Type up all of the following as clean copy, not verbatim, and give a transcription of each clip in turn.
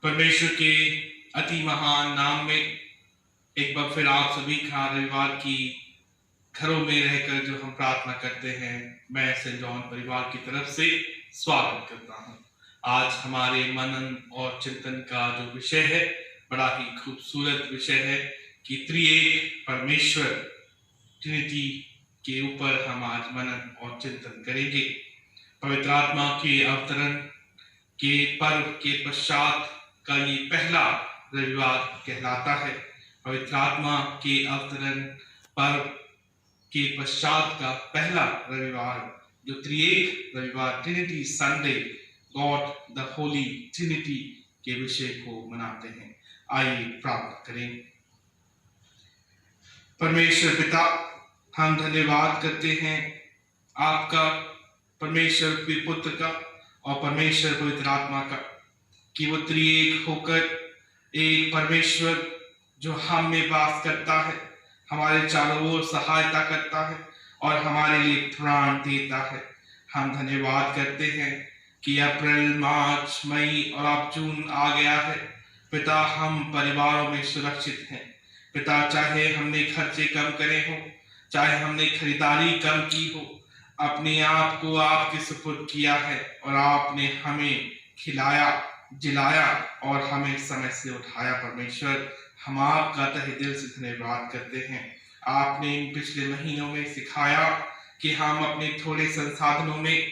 परमेश्वर के अति महान नाम में एक बार फिर आप सभी का रविवार की घरों में रहकर जो हम प्रार्थना करते हैं, मैं सेंट जॉन परिवार की तरफ से स्वागत करता हूं। आज हमारे मनन और चिंतन का जो विषय है, बड़ा ही खूबसूरत विषय है कि त्रिएक परमेश्वर ट्रिनिटी के ऊपर हम आज मनन और चिंतन करेंगे। पवित्र आत्मा के अवतरण के पर्व के पश्चात का ये पहला रविवार कहलाता है। पवित्र आत्मा के अवतरण पर्व के पश्चात का पहला रविवार, जो त्रिएक रविवार, Trinity Sunday, God the Holi Trinity के विषय को मनाते हैं। आइए प्रार्थना करें। परमेश्वर पिता, हम धन्यवाद करते हैं आपका, परमेश्वर पुत्र का और परमेश्वर पवित्र आत्मा का, कि वो त्रिएक होकर एक परमेश्वर जो हम में वास करता है, हमारे चारों ओर सहायता करता है और हमारे लिए प्राण देता है। हम धन्यवाद करते हैं कि अप्रैल, मार्च, मई और अब जून आ गया है। पिता, हम परिवारों में सुरक्षित हैं। पिता, चाहे हमने खर्चे कम करे हो, चाहे हमने खरीदारी कम की हो, अपने आप को आपके सुपुर्द किया है और आपने हमें खिलाया, जिलाया और हमें समय से उठाया। परमेश्वर, हम आपका तहे दिल से धन्यवाद करते हैं। आपने इन पिछले महीनों में सिखाया कि हम अपने थोड़े संसाधनों में,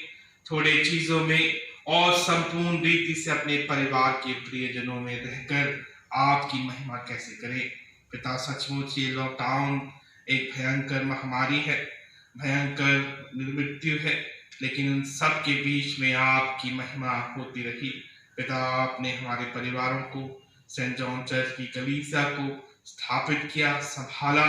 थोड़े चीजों में और संपूर्ण रीति से अपने परिवार के प्रियजनों में रहकर आपकी महिमा कैसे करें। पिता, सचमुच ये लॉकडाउन एक भयंकर महामारी है, भयंकर मृत्यु है, लेकिन उन सब के बीच में आपकी महिमा होती रही। पिता, आपने हमारे परिवारों को, सेंट जॉन चर्च की कलीसिया को स्थापित किया, संभाला।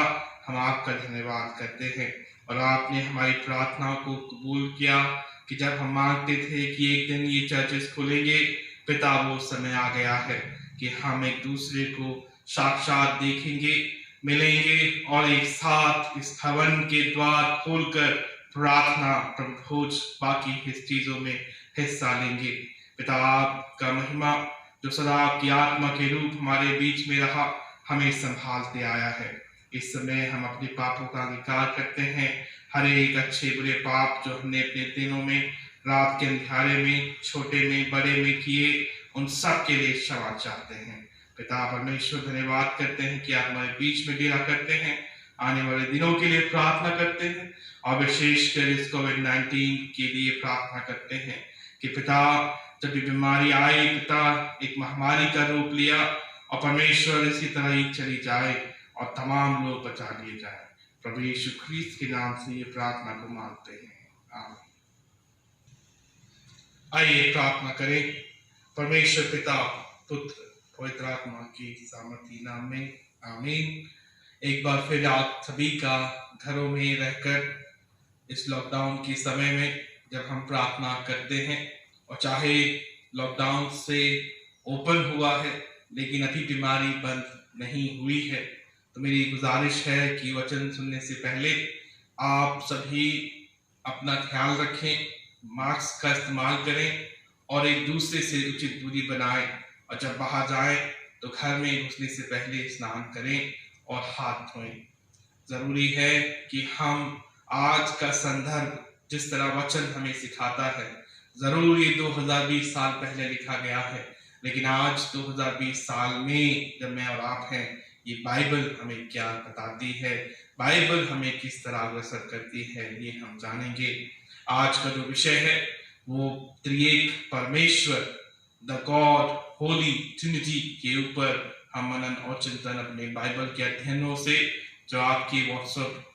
हम आपका धन्यवाद करते हैं और आपने हमारी प्रार्थनाओं को कबूल किया कि जब हम मांगते थे कि एक दिन ये चर्चेस खुलेंगे, पिता, वो समय आ गया है कि हम एक दूसरे को साक्षात देखेंगे, मिलेंगे और एक साथ इस भवन के द्वार खोलकर प्रार्थना, प्रभु भोज, बाकी इस चीजों में हिस्सा लेंगे। पिता, आपका महिमा जो सदा आपकी आत्मा के रूप हमारे बीच में रहा, हमें संभालते आया है। इस समय हम अपने पापों का अंगीकार करते हैं। हर एक अच्छे बुरे पाप जो हमने अपने दिनों में, रात के अंधेरे में, छोटे में, बड़े में किए, उन सब के लिए क्षमा चाहते हैं। पिता परमेश्वर, धन्यवाद करते हैं कि आप हमारे बीच में डेरा करते हैं। आने वाले दिनों के लिए प्रार्थना करते हैं और विशेषकर इस कोविड-19 के लिए प्रार्थना करते हैं कि पिता, जब ये बीमारी आई, पिता, एक महामारी का रूप लिया और परमेश्वर इसी तरह ही चली जाए और तमाम लोग बचा लिए जाए। प्रभु यीशु ख्रीस्त के नाम से ये प्रार्थना को मांगते हैं, आमीन। आइए प्रार्थना करें। परमेश्वर पिता, पुत्र, पवित्र आत्मा की सामर्थी नाम में, आमीन। एक बार फिर आप सभी का घरों में रहकर इस लॉकडाउन के समय में जब हम प्रार्थना करते हैं, और चाहे लॉकडाउन से ओपन हुआ है लेकिन अभी बीमारी बंद नहीं हुई है, तो मेरी गुजारिश है कि वचन सुनने से पहले आप सभी अपना ख्याल रखें, मास्क का इस्तेमाल करें और एक दूसरे से उचित दूरी बनाएं, और जब बाहर जाएं तो घर में घुसने से पहले स्नान करें और हाथ धोएं। जरूरी है कि हम आज का संदर्भ, जिस तरह वचन हमें सिखाता है, जरूर ये 2020 साल पहले लिखा गया है, लेकिन आज 2020 साल में जब मैं और आप हैं, ये बाइबल हमें क्या बताती है, बाइबल हमें किस तरह अग्रसर करती है, ये हम जानेंगे। आज का जो विषय है वो त्रिएक परमेश्वर, द गॉड होली ट्रिनिटी के ऊपर हम मनन और चिंतन अपने बाइबल के अध्ययनों से, जो आपकी व्हाट्सएप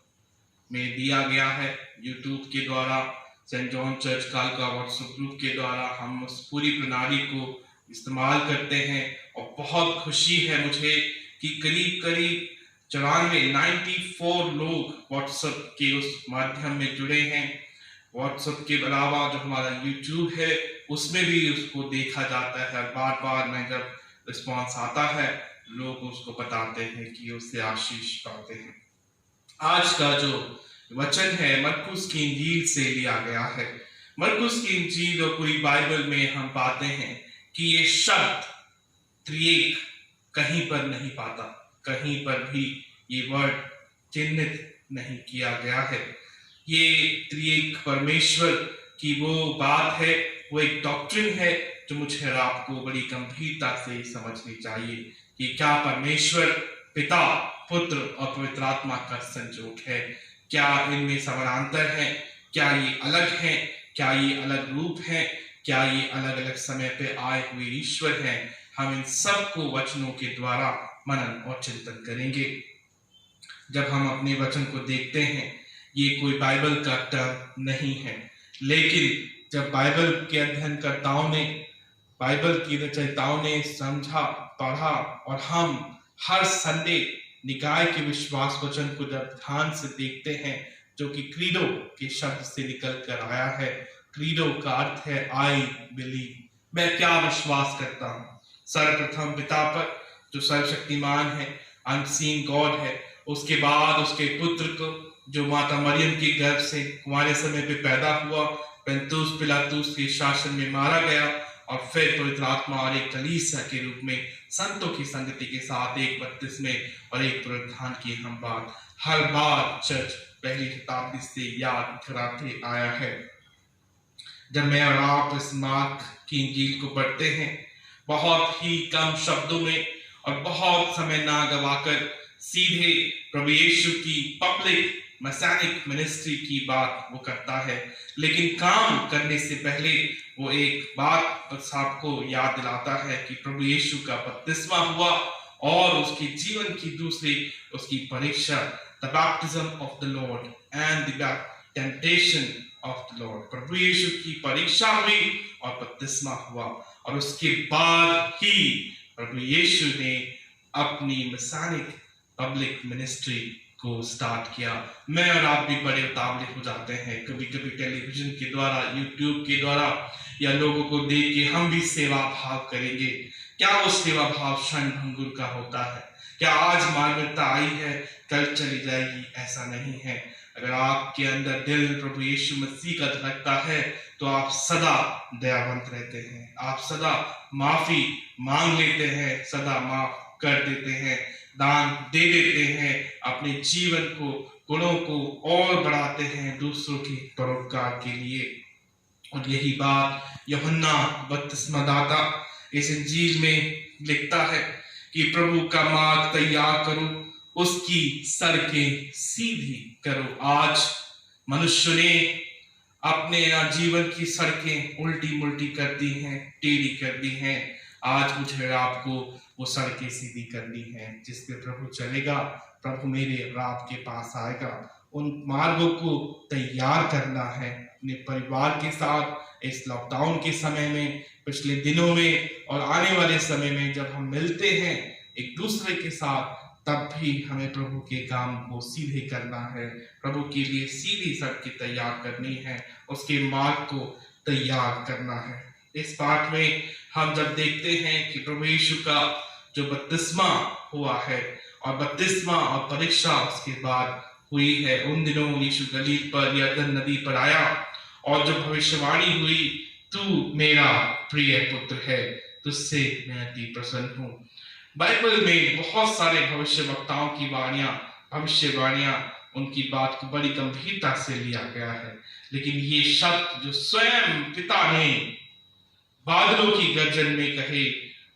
में दिया गया है, यूट्यूब के द्वारा, सेंट जॉन चर्च काल का व्हाट्सएप ग्रुप के द्वारा, हम उस पूरी प्रणाली को इस्तेमाल करते हैं। और बहुत खुशी है मुझे कि करीब 94 लोग व्हाट्सएप के उस माध्यम में जुड़े हैं। व्हाट्सएप के अलावा जो हमारा यूट्यूब है, उसमें भी उसको देखा जाता है। बार बार मैं जब रिस्पॉन्स आता है, लोग उसको बताते हैं कि उससे आशीष पाते हैं। आज का जो वचन है मरकुस की इंजील से लिया गया है। मरकुस की इंजील और पूरी बाइबल में हम पाते हैं कि ये शब्द त्रिएक कहीं पर नहीं पाता, कहीं पर भी ये वर्ड चिन्हित नहीं किया गया है। ये त्रिएक परमेश्वर की वो बात है, वो एक डॉक्ट्रिन है जो मुझे और आपको बड़ी गंभीरता से समझनी चाहिए कि क्या परमेश्वर पिता, पुत्र और पवित्र आत्मा का संयोग है। क्या इनमें समानांतर है? क्या ये अलग है? क्या ये अलग रूप है? क्या ये अलग अलग समय पे आए हुए ईश्वर हैं? हम इन सब को वचनों के द्वारा मनन और चिंतन करेंगे। जब हम अपने वचन को देखते हैं, ये कोई बाइबल का टर्म नहीं है, लेकिन जब बाइबल के अध्ययनकर्ताओं ने, बाइबल की रचयिताओं ने समझा, पढ़ा और हम हर संडे निकाय के विश्वास वचन को जब ध्यान से देखते हैं, जो कि क्रीडो के शब्द से निकल कर आया है। क्रीडो का अर्थ है आई बिलीव, मैं क्या विश्वास करता हूँ। सर्वप्रथम पिता पर जो सर्वशक्तिमान है, अनसीन गॉड है, उसके बाद उसके पुत्र को जो माता मरियम के गर्भ से कुंवारे समय पे पैदा हुआ, पंतुस पिलातुस के शासन में मारा गया और फिर पवित्र आत्मा और एक कलीसिया के रूप में संतों की संगति के साथ एक बपतिस्मे और एक पुनरुत्थान की हम बात हर बार चर्च पहली शताब्दी से याद कराते आया है। जब मैं और आप इस मार्क की इंजील को पढ़ते हैं, बहुत ही कम शब्दों में और बहुत समय ना गवाकर सीधे प्रभु यीशु की पब्लिक मैसानिक मिनिस्ट्री की बात वो करता है, लेकिन काम करने से पहले वो एक बात सबको याद दिलाता है कि प्रभु यीशु का बपतिस्मा हुआ और उसके जीवन की दूसरी उसकी परीक्षा, the baptism of the lord and the temptation of the lord. प्रभु यीशु की परीक्षा हुई और बपतिस्मा हुआ और उसके बाद ही प्रभु यीशु ने अपनी मैसानिक पब्लिक मिनिस्ट्री को स्टार्ट किया। मैं और आप भी बड़े उतावले हो जाते हैं, कभी कभी टेलीविजन के द्वारा, यूट्यूब के द्वारा या लोगों को देख के हम भी सेवा भाव करेंगे। क्या वो सेवा भाव क्षण भंगुर का होता है? क्या आज मानवता आई है कल चली जाएगी? ऐसा नहीं है। अगर आपके अंदर दिल प्रभु यीशु मसीह का धड़कता है तो आप सदा दयावंत रहते हैं, आप सदा माफी मांग लेते हैं, सदा माफ कर देते हैं, दान दे देते हैं, अपने जीवन को, गुणों को और बढ़ाते हैं दूसरों के परोपकार के लिए। और यही बात यूहन्ना बपतिस्मादाता इस इंजील में लिखता है कि प्रभु का मार्ग तैयार करो, उसकी सड़कें सीधी करो। आज मनुष्य ने अपने जीवन की सड़कें उल्टी मुल्टी कर दी हैं, टेढ़ी कर दी हैं। आज मुझे आपको वो सड़कें सीधी करनी है जिस पे प्रभु चलेगा, प्रभु मेरे और आपके पास आएगा। उन मार्गों को तैयार करना है अपने परिवार के साथ इस लॉकडाउन के समय में, पिछले दिनों में और आने वाले समय में जब हम मिलते हैं एक दूसरे के साथ, तब भी हमें प्रभु के काम को सीधे करना है, प्रभु के लिए सीधी सड़कें तैयार करनी है, उसके मार्ग को तैयार करना है। इस पाठ में हम जब देखते हैं कि प्रभु यीशु का जो बपतिस्मा हुआ है और बपतिस्मा और परीक्षा उसके बाद हुई है, उन दिनों यीशु गलील पर यरदन नदी पर आया और जो भविष्यवाणी हुई, तू मेरा प्रिय पुत्र है, तुझसे मैं अति प्रसन्न हूँ। बाइबल में बहुत सारे भविष्य वक्ताओं की भविष्यवाणियां, उनकी बात को बड़ी गंभीरता से लिया गया है, लेकिन ये शब्द जो स्वयं पिता ने बादलों की गर्जन में कहे,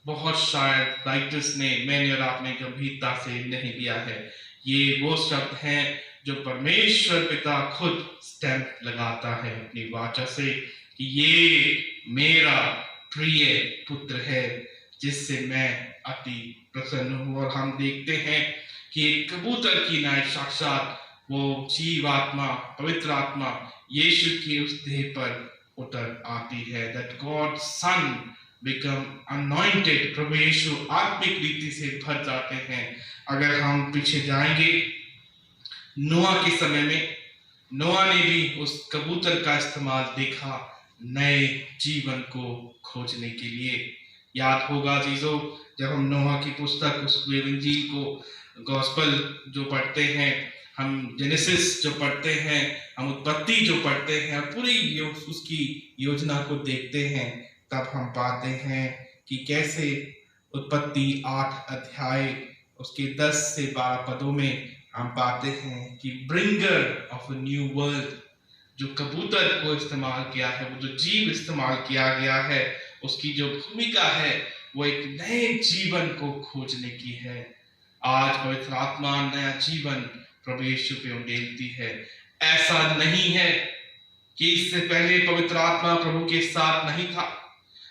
बहुत शायद राइटर्स ने, मैंने और आपने गंभीरता से नहीं लिया है। ये वो शब्द हैं जो परमेश्वर पिता खुद स्टैंप लगाता है अपनी वाचा से कि ये मेरा प्रिय पुत्र है जिससे मैं अति प्रसन्न हूँ। और हम देखते हैं कि एक कबूतर की नाय साक्षात वो जीवात्मा, पवित्र आत्मा यीशु की उस देह पर उतर आती है। That God Son become anointed, प्रभु यीशु आत्मिक रीति से भर जाते हैं। अगर हम पीछे जाएंगे नोआ के समय में, नोआ ने भी उस कबूतर का इस्तेमाल देखा नए जीवन को खोजने के लिए। याद होगा चीजों, जब हम नोआ की पुस्तक, उस इंजील को, गॉस्पल जो पढ़ते हैं, हम जेनेसिस जो पढ़ते हैं, हम उत्पत्ति जो पढ़ते हैं, पूरी उसकी योजना को देखते हैं, तब हम पाते हैं कि कैसे उत्पत्ति 8 अध्याय उसके 10 से 12 पदों में हम पाते हैं कि bringer of a new world, जो कबूतर को इस्तेमाल किया है, वो जो जीव इस्तेमाल किया गया है, उसकी जो भूमिका है वो एक नए जीवन को खोजने की है। आज पवित्र आत्मा नया जीवन प्रभु यीशु पे उंडेलती है। ऐसा नहीं है कि इससे पहले पवित्र आत्मा प्रभु के साथ नहीं था,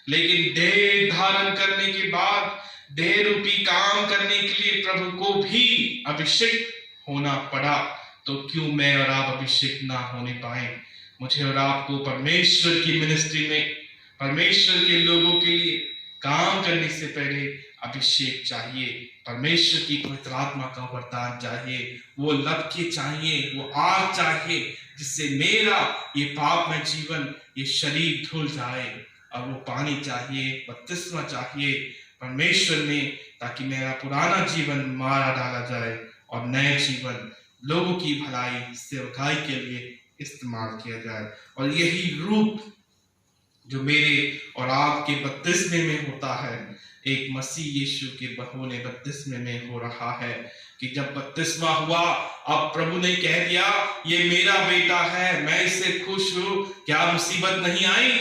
लेकिन देह धारण करने के बाद देह रूपी काम करने के लिए प्रभु को भी अभिषेक होना पड़ा। तो क्यों मैं और आप अभिषेक ना होने पाए? मुझे और आपको परमेश्वर की मिनिस्ट्री में, परमेश्वर के लोगों के लिए काम करने से पहले अभिषेक चाहिए। परमेश्वर की पवित्र आत्मा का वरदान चाहिए, वो लपके चाहिए, वो आग चाहिए, जिससे मेरा ये पापमय जीवन, ये शरीर धुल जाए। और वो पानी चाहिए, बपतिस्मा चाहिए परमेश्वर में, ताकि मेरा पुराना जीवन मारा डाला जाए और नए जीवन लोगों की भलाई, सेवकाई के लिए इस्तेमाल किया जाए। और यही रूप जो मेरे और आपके बपतिस्मे में होता है, एक मसीह यीशु के होने बपतिस्मे में हो रहा है कि जब बपतिस्मा हुआ, अब प्रभु ने कह दिया ये मेरा बेटा है, मैं इससे खुश हूं। क्या मुसीबत नहीं आई?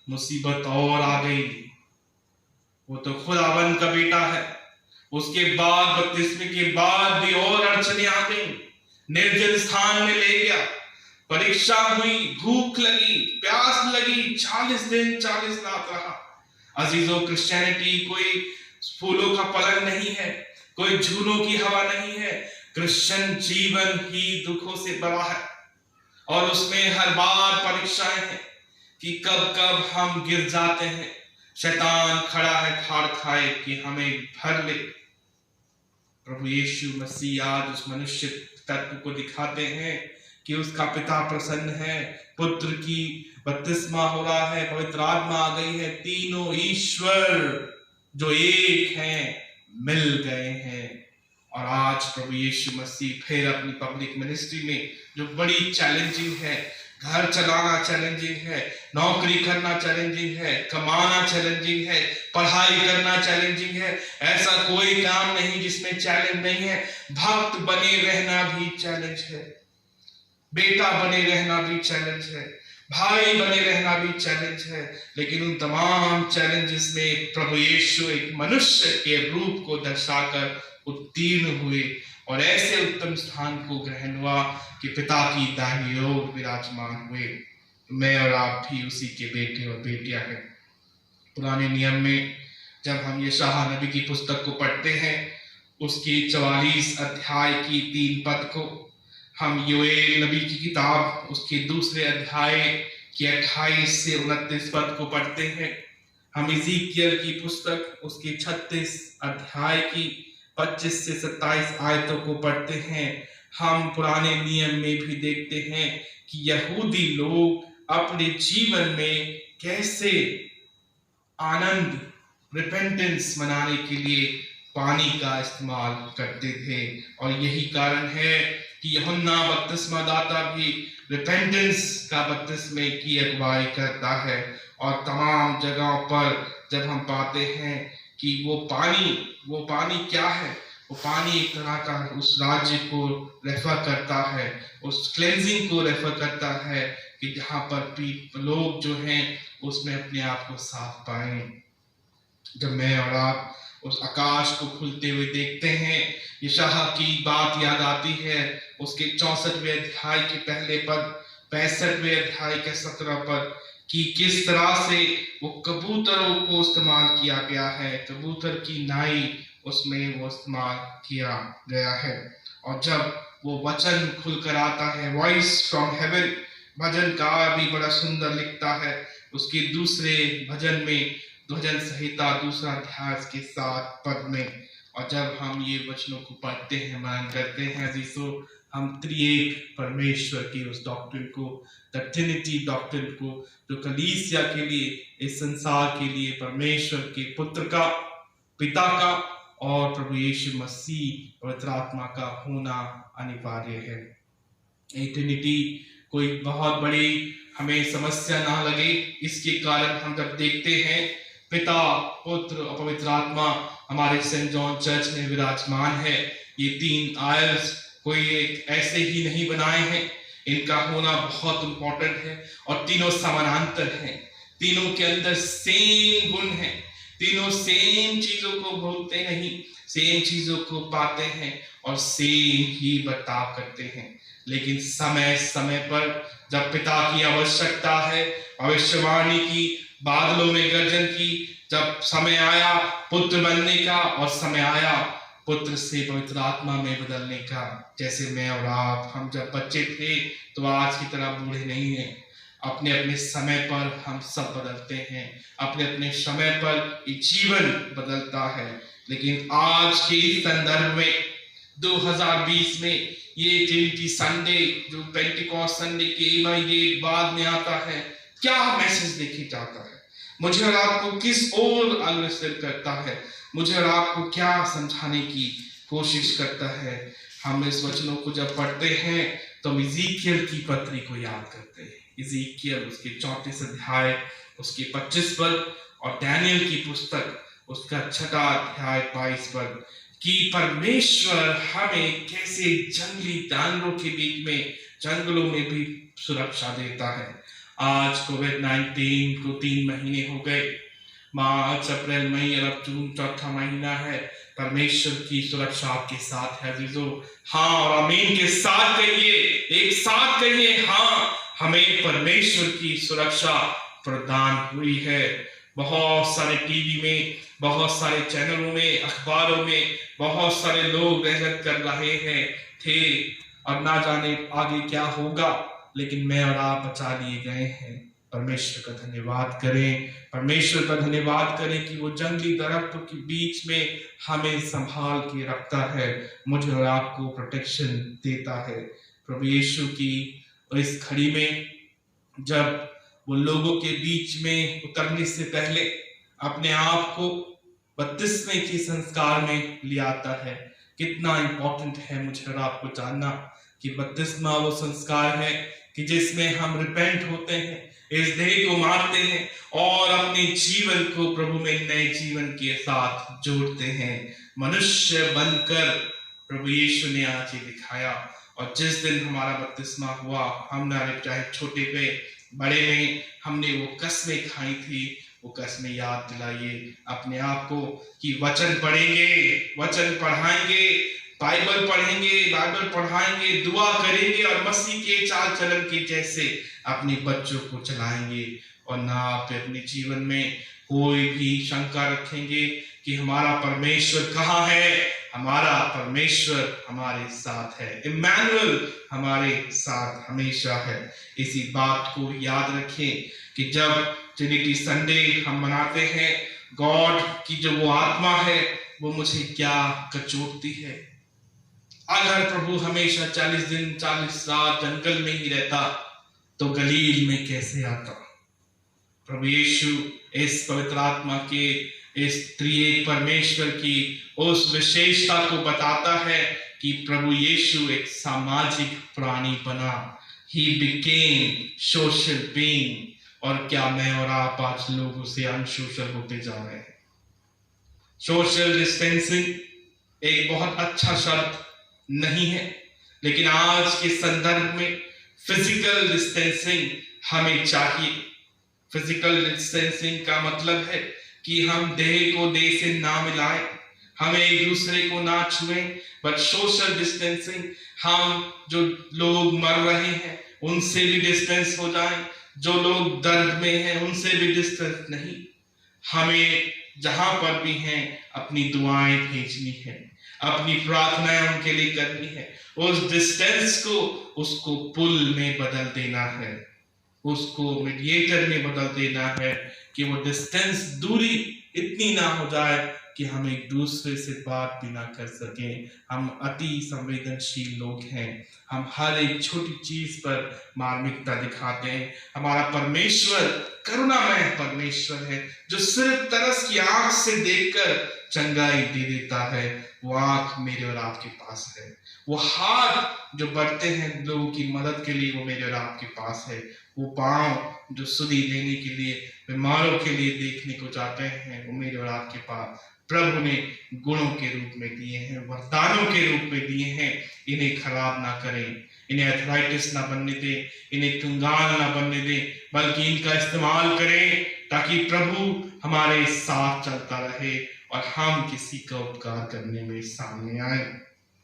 मुसीबत और आ गई। वो तो खुदावन का बेटा है। उसके बाद बपतिस्मे के बाद भी और अड़चने आ गई। निर्जन स्थान में ले गया, परीक्षा हुई, भूख लगी, प्यास लगी, 40 दिन 40 रात रहा। अजीजों, क्रिश्चियनिटी कोई फूलों का पलंग नहीं है, कोई झूलों की हवा नहीं है। क्रिश्चियन जीवन ही दुखों से भरा है और उसमें हर बार परीक्षाएं हैं कि कब कब हम गिर जाते हैं। शैतान खड़ा है फाड़ खाए कि हमें भर ले। प्रभु यीशु मसीह आज उस मनुष्य तत्व को दिखाते हैं कि उसका पिता प्रसन्न है, पुत्र की बपतिस्मा हो रहा है, पवित्र आत्मा आ गई है, तीनों ईश्वर जो एक हैं मिल गए हैं। और आज प्रभु यीशु मसीह फिर अपनी पब्लिक मिनिस्ट्री में, जो बड़ी चैलेंजिंग है, घर चलाना चैलेंजिंग है, नौकरी करना चैलेंजिंग है, कमाना चैलेंजिंग है, पढ़ाई करना चैलेंजिंग है। ऐसा कोई काम नहीं जिसमें चैलेंज नहीं है। भक्त बने रहना भी चैलेंज है, बेटा बने रहना भी चैलेंज है, भाई बने रहना भी चैलेंज है। लेकिन उन तमाम चैलेंजेस में प्रभु यीशु एक मनुष्य के रूप को दर्शाकर उत्तीर्ण हुए और ऐसे उत्तम स्थान को ग्रहण हुआ कि पिता की दाहिनी ओर विराजमान हुए। मैं और आप भी उसी के बेटे और बेटियां हैं। पुराने नियम में जब हम यशायाह नबी की पुस्तक को पढ़ते हैं, उसकी 44 अध्याय की 3 पद को, हम योएल नबी की किताब उसके 2 अध्याय के 28 से 29 पद को पढ़ते हैं। हम इज़ीकियल की पुस्तक उसके 36 अध्याय की 25 से 27 आयतों को पढ़ते हैं। हम पुराने नियम में भी देखते हैं कि यहूदी लोग अपने जीवन में कैसे आनंद, रिपेंटेंस मनाने के लिए पानी का इस्तेमाल करते थे। और यही कारण है कि यूहन्ना बपतिस्मा दाता भी रिपेंटेंस का बपतिस्मे की अगुवाई करता है। और तमाम जगहों पर जब हम पाते हैं कि वो पानी क्या है, वो पानी एक तरह का उस राज्य को रेफर करता है, उस क्लेंजिंग को रेफर करता है कि जहाँ पर लोग जो हैं उसमें अपने आप को साफ पाएं। जब मैं और आप उस आकाश को खुलते हुए देखते हैं, यशायाह की बात याद आती है, उसके 64वें अध्याय के पहले पद, 65वें अध्याय के 17 पद, कि किस तरह से वो कबूतरों को इस्तेमाल किया गया है, कबूतर की नाई उसमें वो इस्तेमाल किया गया है। और जब वो वचन खुलकर आता है, वॉइस फ्रॉम हेवन, भजन का भी बड़ा सुंदर लिखता है उसके 2 भजन में, भजन संहिता 2 अध्याय के 7 पद में। और जब हम ये वचनों को पढ़ते हैं, मनन करते हैं अजीजों, हम त्रिएक परमेश्वर की उस डॉक्ट्रिन को, द ट्रिनिटी डॉक्ट्रिन को, जो कलीसिया के लिए, इस संसार के लिए परमेश्वर के पुत्र का, पिता का और प्रभु यीशु मसीह पवित्र आत्मा का होना अनिवार्य है। ये ट्रिनिटी कोई बहुत बड़ी हमें समस्या ना लगे, इसके कारण हम जब देखते हैं पिता, पुत्र और पवित्र आत्मा हमारे सेंट जॉन चर्च में विराजमान है। ये तीन आयल्स कोई एक ऐसे ही नहीं बनाए हैं, इनका होना बहुत इंपॉर्टेंट है और तीनों समानांतर हैं। तीनों के अंदर सेम गुण है, तीनों सेम चीजों को भूलते नहीं, सेम चीजों को पाते हैं और सेम ही बर्ताव करते हैं। लेकिन समय समय पर जब पिता की आवश्यकता है, भविष्यवाणी की, बादलों में गर्जन की, जब समय आया पुत्र बनने का और समय आया पुत्र से पवित्र आत्मा में बदलने का, जैसे मैं और आप, हम जब बच्चे थे तो आज की तरह बूढ़े नहीं हैं। अपने अपने समय पर हम सब बदलते हैं, अपने अपने समय पर ये जीवन बदलता है। लेकिन आज के संदर्भ में 2020 में ये ट्रिनिटी संडे जो पेंटिकॉस्ट संडे के ये बाद में आता है, क्या मैसेज देखे जाता है, मुझे और आपको किस ओर अग्रसर करता है, मुझे और आपको क्या समझाने की कोशिश करता है। हम इस वचनों को जब पढ़ते हैं तो हम इज़ीकियल की पत्री को याद करते हैं। इज़ीकियल उसके 34 अध्याय उसके 25 पद और डैनियल की पुस्तक उसका 6 अध्याय 22 पद कि परमेश्वर हमें कैसे जंगली जानवरों के बीच में, जंगलों में भी सुरक्षा देता है। आज कोविड-19 को 3 महीने हो गए, मार्च, अप्रैल, मई और अब जून 4था महीना है। परमेश्वर की सुरक्षा आपके साथ है अजीजों। हाँ और आमीन के साथ कहिए, एक साथ कहिए, हाँ, हमें परमेश्वर की सुरक्षा प्रदान हुई है। बहुत सारे टीवी में, बहुत सारे चैनलों में, अखबारों में बहुत सारे लोग मेहनत कर रहे हैं थे, अब ना जाने आगे क्या होगा, लेकिन मैं और आप बचा लिए गए हैं। परमेश्वर का धन्यवाद करें, परमेश्वर का धन्यवाद करें कि वो जंगली दरख्तों के बीच में हमें संभाल के रखता है, मुझे और आपको प्रोटेक्शन देता है। प्रभु यीशु की इस घड़ी में जब वो लोगों के बीच में उतरने से पहले अपने आप को बपतिस्मे के संस्कार में ले आता है। कितना इंपॉर्टेंट है मुझे और आपको जानना कि बपतिस्मा वो संस्कार है कि जिसमें हम रिपेंट होते हैं, इस देह को मारते हैं और अपने जीवन को प्रभु में नए जीवन के साथ जोड़ते हैं। मनुष्य बनकर प्रभु यीशु ने आज ये दिखाया और जिस दिन हमारा बपतिस्मा हुआ, हमने चाहे छोटे पे बड़े में हमने वो कसमें खाई थी, वो कसमें याद दिलाइए अपने आप को कि वचन पढ़ेंगे, वचन पढ़ाएंगे, बाइबल पढ़ेंगे, बाइबल पढ़ाएंगे, दुआ करेंगे और मसीह के चाल चलन के जैसे अपने बच्चों को चलाएंगे और ना आप अपने जीवन में कोई भी शंका रखेंगे कि हमारा परमेश्वर कहाँ है। हमारा परमेश्वर हमारे साथ है, इम्मानुएल हमारे साथ हमेशा है। इसी बात को याद रखें कि जब ट्रिनिटी संडे हम मनाते हैं, गॉड की जो वो आत्मा है वो मुझे क्या कचोटती है। अगर प्रभु हमेशा 40 दिन 40 रात जंगल में ही रहता तो गलील में कैसे आता। प्रभु यीशु इस पवित्र आत्मा के, इस त्रिएक परमेश्वर की उस विशेषता को बताता है कि प्रभु यीशु एक सामाजिक प्राणी बना। He became social being। और क्या मैं और आप आज लोगों से अनसोशल होते जा रहे हैं। सोशल डिस्टेंसिंग एक बहुत अच्छा शब्द नहीं है, लेकिन आज के संदर्भ में फिजिकल डिस्टेंसिंग हमें चाहिए। फिजिकल डिस्टेंसिंग का मतलब है कि हम देह को देह से ना मिलाएं, हमें एक दूसरे को ना छुएं। बट सोशल डिस्टेंसिंग, हम जो लोग मर रहे हैं उनसे भी डिस्टेंस हो जाएं, जो लोग दर्द में हैं उनसे भी डिस्टेंस नहीं। हमें जहां पर भी हैं अपनी दुआएं भेजनी है, अपनी प्रार्थनाएं उनके लिए करनी है। उस डिस्टेंस को उसको पुल में बदल देना है, उसको मीडिएटर में बदल देना है कि वो डिस्टेंस, दूरी इतनी ना हो जाए कि हम एक दूसरे से बात भी ना कर सकें। हम अति संवेदनशील लोग हैं, हम हर एक छोटी चीज पर मार्मिकता दिखाते हैं। हमारा परमेश्वर करुणामय परमेश्वर है जो सिर्फ तरस की आंख से देखकर चंगाई दे देता है, वो आंख मेरे और आपके पास है। वो हाथ जो बढ़ते हैं लोगों की मदद के लिए, वो मेरे और आपके पास है। वो पांव जो सुधि देने के लिए, बीमारों के लिए देखने को जाते हैं, वो मेरे और आपके पास प्रभु ने गुणों के रूप में दिए हैं, वरदानों के रूप में दिए हैं। इन्हें खराब ना करें, इन्हें अर्थराइटिस ना बनने दें, इन्हें कंगाल ना बनने दें, बल्कि इनका इस्तेमाल करें ताकि प्रभु हमारे साथ चलता रहे और हम किसी का उपकार करने में सामने आए।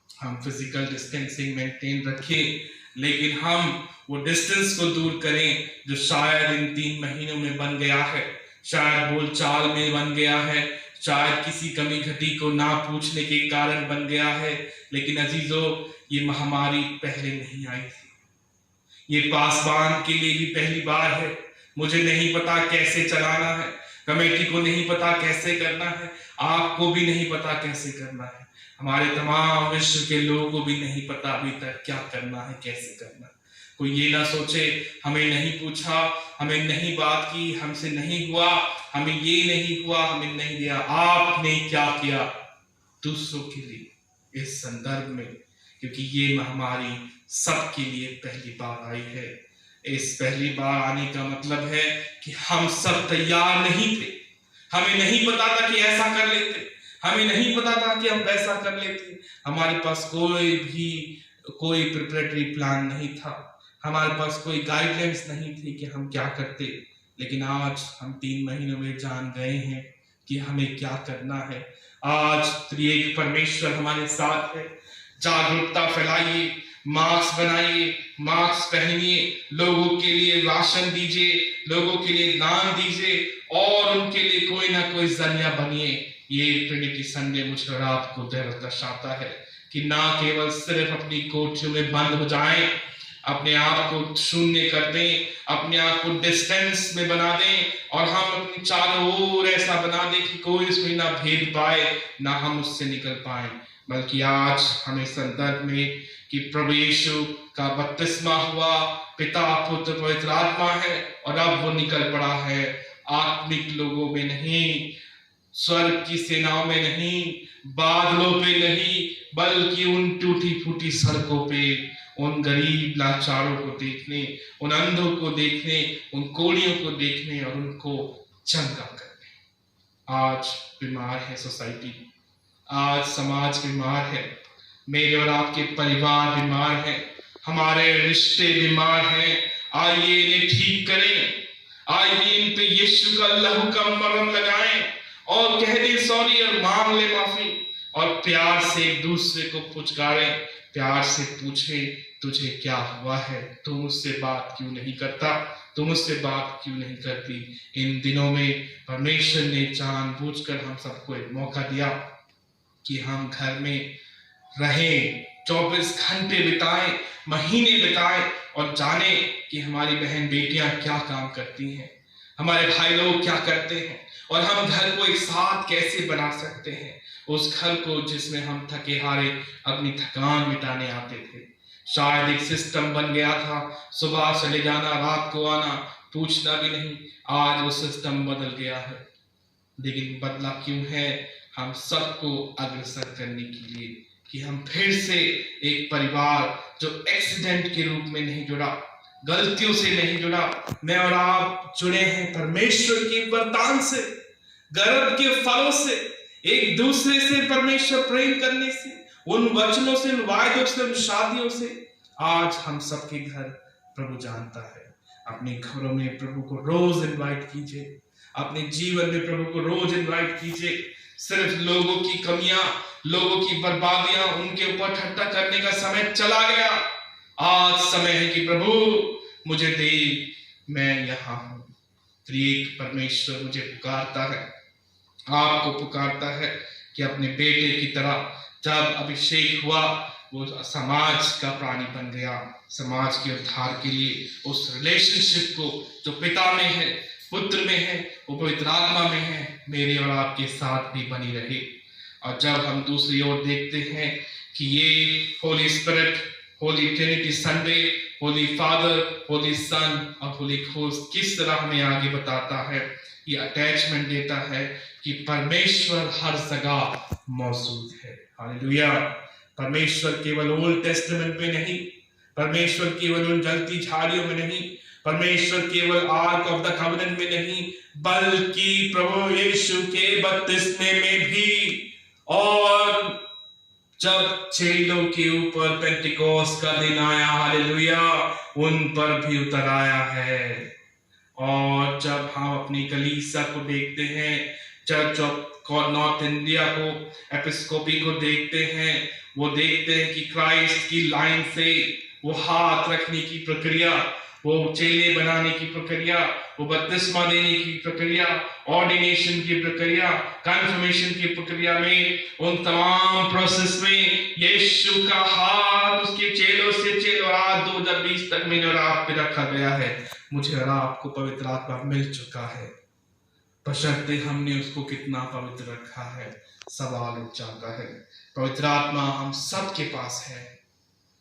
हम फिजिकल डिस्टेंसिंग मेंटेन रखें, लेकिन हम वो डिस्टेंस को दूर करें जो शायद इन 3 महीनों में बन गया है, शायद बोलचाल में बन गया है, शायद किसी कमी घटी को ना पूछने के कारण बन गया है। लेकिन अजीजों, ये महामारी पहले नहीं आई थी, ये पासवान के लिए भी पहली बार है। मुझे नहीं पता कैसे चलाना है, कमेटी को नहीं पता कैसे करना है, आपको भी नहीं पता कैसे करना है, हमारे तमाम विश्व के लोगों को भी नहीं पता अभी तक क्या करना है, कैसे करना है। कोई ये ना सोचे हमें नहीं पूछा, हमें नहीं बात की, हमसे नहीं हुआ, हमें ये नहीं हुआ, हमें नहीं दिया। आपने क्या किया दूसरों के लिए इस संदर्भ में, क्योंकि ये महामारी सबके लिए पहली बार आई है। इस पहली बार आने का मतलब है कि हम सब तैयार नहीं थे। हमें नहीं पता था कि ऐसा कर लेते, हमें नहीं पता था कि हम वैसा कर लेते। हमारे पास कोई प्रिपरेटरी प्लान नहीं था, हमारे पास कोई गाइडलाइंस नहीं थी कि हम क्या करते। लेकिन आज हम 3 महीनों में जान गए हैं कि हमें क्या करना है। आज त्रिएक परमेश्वर हमारे साथ है। जागरूकता फैलाइए, मास्क बनाइए, मास्क पहनिए, लोगों के लिए राशन दीजिए, लोगों के लिए दान दीजिए और उनके लिए कोई ना कोई जरिया बनिए। ये ट्रिनिटी संडे मुझे और आपको दर्शाता है कि ना केवल सिर्फ अपनी कोठरियों में बंद हो जाएं, अपने आप को शून्य कर दें, अपने आप को डिस्टेंस में बना दें और हम अपने चारों ओर ऐसा बना दें कि कोई इसमें ना भेद पाए, ना हम उससे निकल पाए। बल्कि आज हमें संदर्भ में कि प्रभु यीशु का बपतिस्मा हुआ, पिता पुत्र पवित्र आत्मा है और अब वो निकल पड़ा है आत्मिक लोगों में नहीं, स्वर्ग की सेनाओं में नहीं, बादलों पे नहीं, बल्कि उन टूटी फूटी सड़कों पे उन गरीब लाचारों को देखने, उन अंधों को देखने, उन कोढ़ियों को देखने और उनको चंगा करने। आज बीमार है सोसाइटी, आज समाज बीमार है, मेरे और आपके परिवार बीमार है, हमारे रिश्ते बीमार हैं। आइए इन्हें ठीक करें, आइए इन पे यीशु का लहू का मरहम लगाएं और कह दे सॉरी और मांग ले माफी और प्यार से एक दूसरे को पुचकारें, प्यार से पूछे तुझे क्या हुआ है, तू मुझसे बात क्यों नहीं करता, तू मुझसे बात क्यों नहीं करती। इन दिनों में परमेश्वर ने जानबूझकर हम सबको एक मौका दिया कि हम घर में रहें, 24 घंटे बिताएं, महीने बिताएं और जाने कि हमारी बहन बेटियां क्या काम करती हैं, हमारे भाई लोग क्या करते हैं और हम घर को एक साथ कैसे बना सकते हैं। उस घर को जिसमें हम थके हारे अपनी थकान मिटाने आते थे। शायद एक सिस्टम बन गया था, सुबह चले जाना, रात को आना, पूछना भी नहीं। आज वो सिस्टम बदल गया है, लेकिन बदला क्यों है? हम सबको अग्रसर करने के लिए कि हम फिर से एक परिवार जो एक्सीडेंट के रूप में नहीं जुड़ा, गलतियों से नहीं जुड़ा, मैं और आप जुड़े हैं परमेश्वर के वरदान से, गर्भ के फलों से, एक दूसरे से परमेश्वर प्रेम करने से, उन वचनों से, उन वायदों से, उन शादियों से। आज हम सबके घर प्रभु जानता है। अपने घरों में प्रभु को रोज इनवाइट कीजिए, अपने जीवन में प्रभु को रोज इनवाइट कीजिए। सिर्फ लोगों की कमियां, लोगों की बर्बादियां, उनके ऊपर ठट्टा करने का समय चला गया। आज समय है कि प्रभु मुझे दे, मैं यहाँ हूं। त्रिएक परमेश्वर मुझे पुकारता है, आपको पुकारता है कि अपने बेटे की तरह जब अभिषेक हुआ वो समाज का प्राणी बन गया, समाज के उद्धार के लिए उस रिलेशनशिप को जो पिता में है, पुत्र में है, वो पवित्र आत्मा में है, मेरे और आपके साथ भी बनी रहे। और जब हम दूसरी ओर देखते हैं कि ये holy spirit, holy trinity Sunday, holy father, holy son और होली घोस्ट किस तरह हमें आगे बताता है, ये अटैचमेंट देता है कि परमेश्वर हर जगह मौजूद है। हालेलुया। परमेश्वर केवल ओल्ड टेस्टामेंट में नहीं, परमेश्वर केवल उन जलती झाड़ियों में नहीं, परमेश्वर केवल आर्क ऑफ द कवनेंट में नहीं, बल्कि प्रभु यीशु के बपतिस्मे में भी, और जब चेलों के ऊपर पेंटिकोस्ट का दिन आया, हालेलुया, उन पर भी उतर आया है। और जब हम अपनी कलीसिया को देखते हैं, चर्च ऑफ नॉर्थ इंडिया को, एपिस्कोपी को देखते हैं, वो देखते हैं कि क्राइस्ट की लाइन से वो हाथ रखने की प्रक्रिया, वो चेले बनाने की प्रक्रिया, वो बपतिस्मा देने की प्रक्रिया, ऑर्डिनेशन की प्रक्रिया, कन्फर्मेशन की प्रक्रिया में, उन तमाम प्रोसेस में यीशु का हाथ उसके चेलों से चेलों रात 2020 तक में जो रात पे रखा गया है। मुझे और आपको पवित्र आत्मा मिल चुका है, बशर्ते हमने उसको कितना पवित्र रखा है। सवाल उठ जाता है, पवित्र आत्मा हम सब के पास है,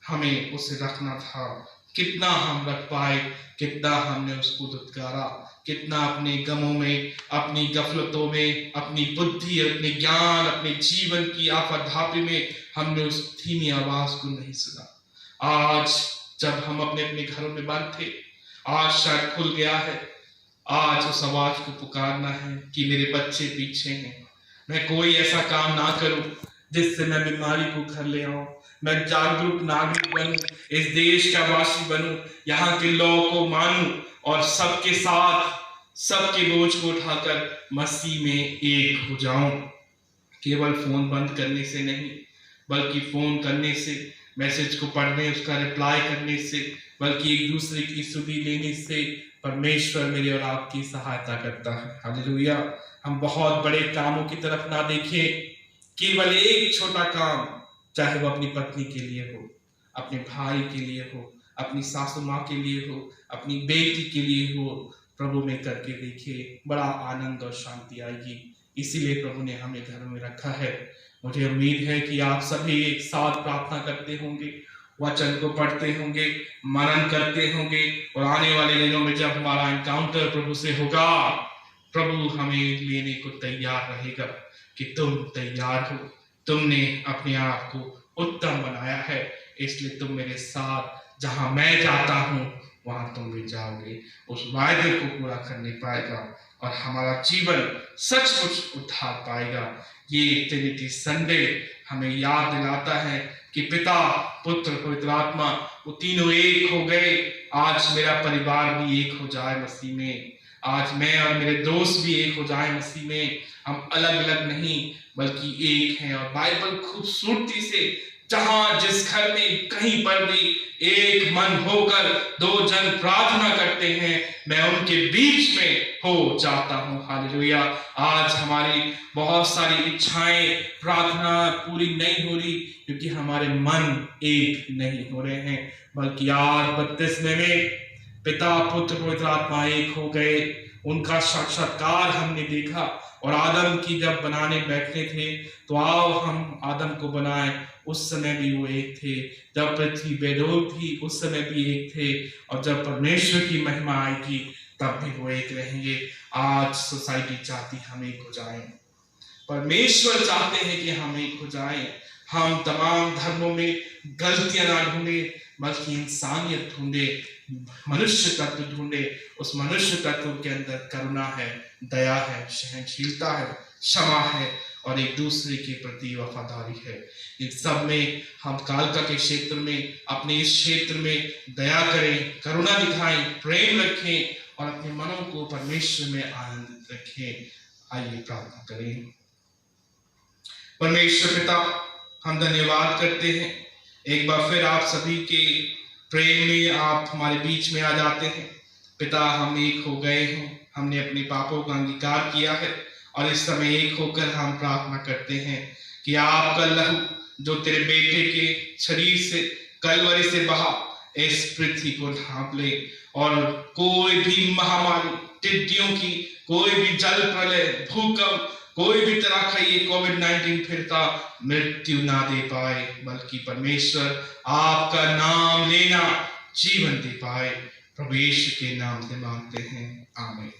हमें उसे रखना था। कितना हम रख पाए, कितना हमने उसको दुत्कारा, कितना अपने गमों में, अपनी गफलतों में, अपनी बुद्धि, अपने ज्ञान, अपने जीवन की आफत-धापी में हमने उस धीमी आवाज को नहीं सुना। आज जब हम अपने अपने घरों में बंद थे, आज शायद खुल गया है, आज उस आवाज को पुकारना है कि मेरे बच्चे पीछे हैं, मैं कोई ऐसा काम ना करूं जिससे मैं बीमारी को घर ले आऊं, मैं जागरूक नागरिक बनूं, इस देश का वासी बनूं, यहाँ के लॉ को मानूं और सबके साथ सबके बोझ को उठाकर मसीह में एक हो जाऊं। केवल फोन बंद करने से नहीं, बल्कि फोन करने से, मैसेज को पढ़ने, उसका रिप्लाई करने से, बल्कि एक दूसरे की सुधि लेने से परमेश्वर मेरे और आपकी सहायता करता है। हालेलुया। हम बहुत बड़े कामों की तरफ ना देखें, केवल एक छोटा काम, चाहे वो अपनी पत्नी के लिए हो, अपने भाई के लिए हो, अपनी सासू माँ के लिए हो, अपनी बेटी के लिए हो, प्रभु में करके देखिए, बड़ा आनंद और शांति आएगी। इसीलिए प्रभु ने हमें घरों में रखा है। मुझे उम्मीद है कि आप सभी एक साथ प्रार्थना करते होंगे, वचन को पढ़ते होंगे, मनन करते होंगे, और आने वाले दिनों में जब हमारा एनकाउंटर प्रभु से होगा, प्रभु हमें लेने को तैयार रहेगा कि तुम तैयार हो, तुमने अपने आप को उत्तम बनाया है, इसलिए तुम मेरे साथ जहां मैं जाता हूं वहां तुम भी जाओगे। उस वायदे को पूरा करने पाएगा और हमारा जीवन सचमुच उद्धार पाएगा। ये ट्रिनिटी संडे हमें याद दिलाता है कि पिता, पुत्र, पवित्र आत्मा, वो तीनों एक हो गए। आज मेरा परिवार भी एक हो जाए मसीह में, आज मैं और मेरे दोस्त भी एक हो जाए मसीह में। हम अलग अलग नहीं बल्कि एक हैं। और बाइबल खूबसूरती से, जहां जिस घर में कहीं पर भी एक मन होकर दो जन प्रार्थना करते हैं, मैं उनके बीच में हो जाता हूं। हालेलुया। आज हमारी बहुत सारी इच्छाएं, प्रार्थना पूरी नहीं हो रही क्योंकि हमारे मन एक नहीं हो रहे हैं, बल्कि आज बपतिस्मे में पिता, पुत्र, पवित्र आत्मा एक हो गए। उनका साक्षात्कार हमने देखा। और आदम की जब बनाने बैठे थे तो आओ हम आदम को बनाएं, उस समय भी वो एक थे। जब पृथ्वी बेडोल थी उस समय भी एक थे, और जब परमेश्वर की महिमा आएगी तब भी वो एक रहेंगे। आज सोसाइटी चाहती हम एक हो जाएं, परमेश्वर चाहते हैं कि हम एक हो जाएं। हम तमाम धर्मों में गलतियां ना ढूंढे बल्कि इंसानियत ढूंढे, मनुष्य तत्व ढूंढे। उस मनुष्य तत्व के अंदर करुणा है, दया है, सहनशीलता है, क्षमा है और एक दूसरे के प्रति वफादारी है। इन सब में हम कालका के क्षेत्र में, अपने इस क्षेत्र में दया करें, करुणा दिखाएं, प्रेम रखें और अपने मनों को परमेश्वर में आनंदित रखें। आइए प्रार्थना करें। परमेश्वर पिता, हम धन्यवाद करते हैं, एक बार फिर आप सभी के प्रेम में आप हमारे बीच में आ जाते हैं। पिता, हम एक हो गए हैं, हमने अपने पापों का अंगीकार किया है और इस समय एक होकर हम प्रार्थना करते हैं कि आपका लहू जो तेरे बेटे के शरीर से, कलवरी से बहा, इस पृथ्वी को ढांप ले और कोई भी महामारी, टिड्डियों की, कोई भी जल प्रलय, भूकंप, कोई भी तरह का ये कोविड-19 फिरता मृत्यु ना दे पाए, बल्कि परमेश्वर आपका नाम लेना जीवन दे पाए। प्रभु यीशु के नाम से मांगते हैं, आमीन।